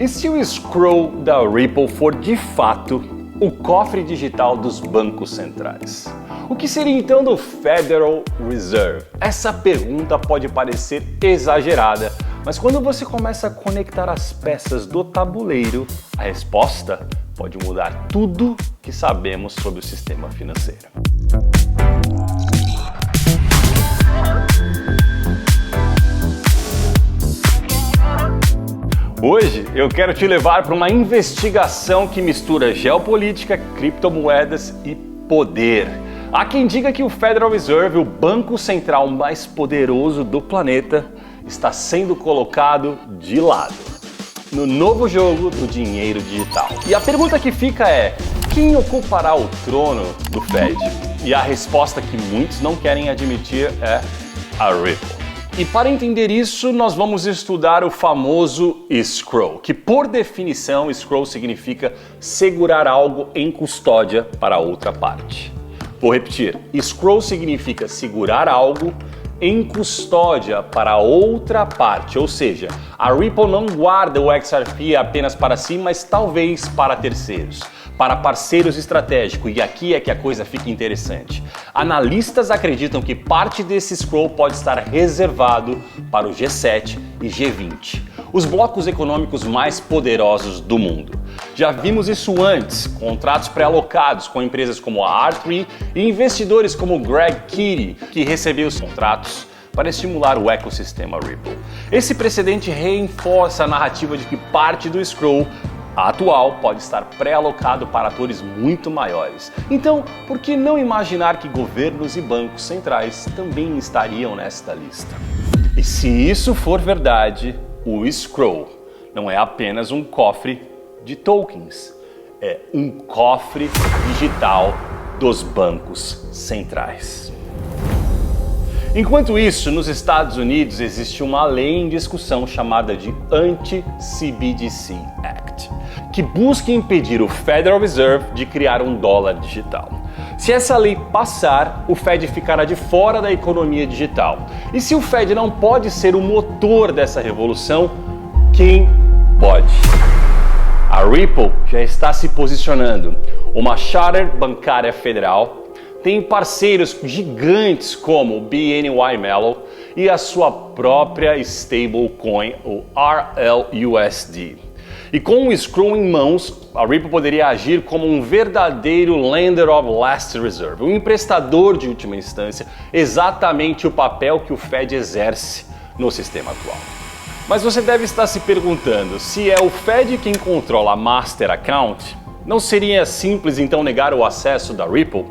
E se o Scroll da Ripple for de fato o cofre digital dos bancos centrais? O que seria então do Federal Reserve? Essa pergunta pode parecer exagerada, mas quando você começa a conectar as peças do tabuleiro, a resposta pode mudar tudo que sabemos sobre o sistema financeiro. Hoje eu quero te levar para uma investigação que mistura geopolítica, criptomoedas e poder. Há quem diga que o Federal Reserve, o banco central mais poderoso do planeta, está sendo colocado de lado no novo jogo do dinheiro digital. E a pergunta que fica é: quem ocupará o trono do Fed? E a resposta que muitos não querem admitir é a Ripple. E para entender isso, nós vamos estudar o famoso escrow, que por definição, escrow significa segurar algo em custódia para outra parte. Vou repetir, escrow significa segurar algo em custódia para outra parte, ou seja, a Ripple não guarda o XRP apenas para si, mas talvez para terceiros, para parceiros estratégicos, e aqui é que a coisa fica interessante. Analistas acreditam que parte desse scroll pode estar reservado para o G7 e G20, os blocos econômicos mais poderosos do mundo. Já vimos isso antes, contratos pré-alocados com empresas como a R3 e investidores como Greg Keely, que recebeu os contratos para estimular o ecossistema Ripple. Esse precedente reforça a narrativa de que parte do scroll atual pode estar pré-alocado para atores muito maiores. Então, por que não imaginar que governos e bancos centrais também estariam nesta lista? E se isso for verdade, o scroll não é apenas um cofre de tokens, é um cofre digital dos bancos centrais. Enquanto isso, nos Estados Unidos existe uma lei em discussão chamada de Anti-CBDC Act, que busca impedir o Federal Reserve de criar um dólar digital. Se essa lei passar, o Fed ficará de fora da economia digital. E se o Fed não pode ser o motor dessa revolução, quem pode? A Ripple já está se posicionando. Uma charter bancária federal, tem parceiros gigantes como o BNY Mellon e a sua própria stablecoin, o RLUSD. E com o scroll em mãos, a Ripple poderia agir como um verdadeiro lender of last reserve, um emprestador de última instância, exatamente o papel que o Fed exerce no sistema atual. Mas você deve estar se perguntando, se é o Fed quem controla a Master Account, não seria simples então negar o acesso da Ripple?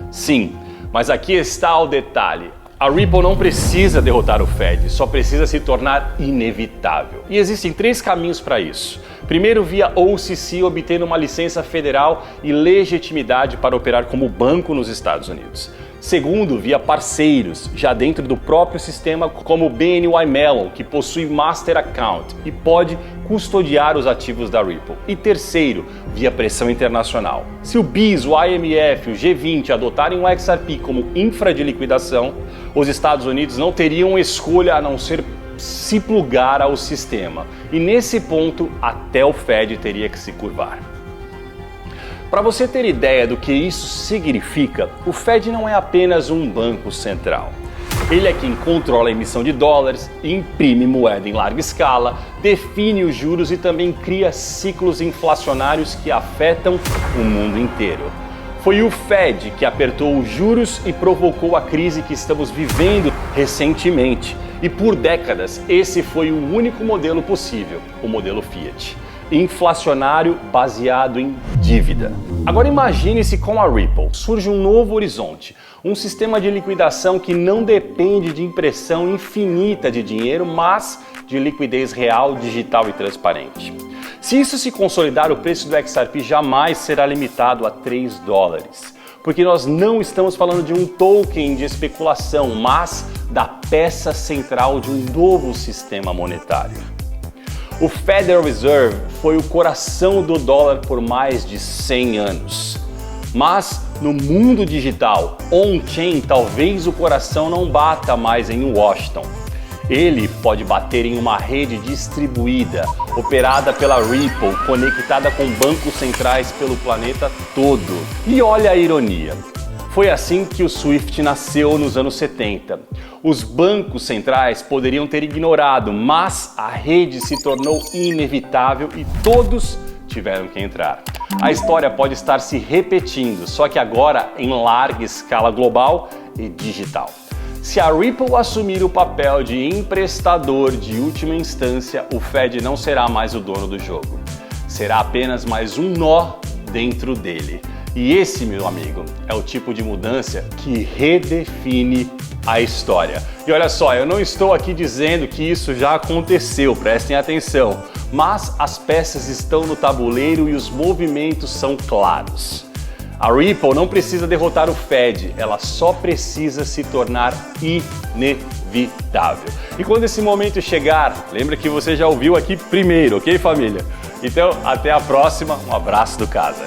Sim, mas aqui está o detalhe. A Ripple não precisa derrotar o Fed, só precisa se tornar inevitável. E existem 3 caminhos para isso. Primeiro, via OCC, obtendo uma licença federal e legitimidade para operar como banco nos Estados Unidos. Segundo, via parceiros, já dentro do próprio sistema, como o BNY Mellon, que possui Master Account e pode custodiar os ativos da Ripple. E terceiro, via pressão internacional. Se o BIS, o IMF, o G20 adotarem o XRP como infra de liquidação, os Estados Unidos não teriam escolha a não ser se plugar ao sistema. E nesse ponto, até o Fed teria que se curvar. Para você ter ideia do que isso significa, o Fed não é apenas um banco central. Ele é quem controla a emissão de dólares, imprime moeda em larga escala, define os juros e também cria ciclos inflacionários que afetam o mundo inteiro. Foi o Fed que apertou os juros e provocou a crise que estamos vivendo recentemente. E por décadas, esse foi o único modelo possível, o modelo Fiat. Inflacionário baseado em dívida. Agora imagine se com a Ripple surge um novo horizonte, um sistema de liquidação que não depende de impressão infinita de dinheiro, mas de liquidez real, digital e transparente. Se isso se consolidar, o preço do XRP jamais será limitado a 3 dólares. Porque nós não estamos falando de um token de especulação, mas da peça central de um novo sistema monetário. O Federal Reserve foi o coração do dólar por mais de 100 anos. Mas no mundo digital, on-chain, talvez o coração não bata mais em Washington. Ele pode bater em uma rede distribuída, operada pela Ripple, conectada com bancos centrais pelo planeta todo. E olha a ironia. Foi assim que o SWIFT nasceu nos anos 70. Os bancos centrais poderiam ter ignorado, mas a rede se tornou inevitável e todos tiveram que entrar. A história pode estar se repetindo, só que agora em larga escala global e digital. Se a Ripple assumir o papel de emprestador de última instância, o Fed não será mais o dono do jogo. Será apenas mais um nó dentro dele. E esse, meu amigo, é o tipo de mudança que redefine a história. E olha só, eu não estou aqui dizendo que isso já aconteceu, prestem atenção, mas as peças estão no tabuleiro e os movimentos são claros. A Ripple não precisa derrotar o Fed, ela só precisa se tornar inevitável. E quando esse momento chegar, lembra que você já ouviu aqui primeiro, ok, família? Então, até a próxima, um abraço do Casa.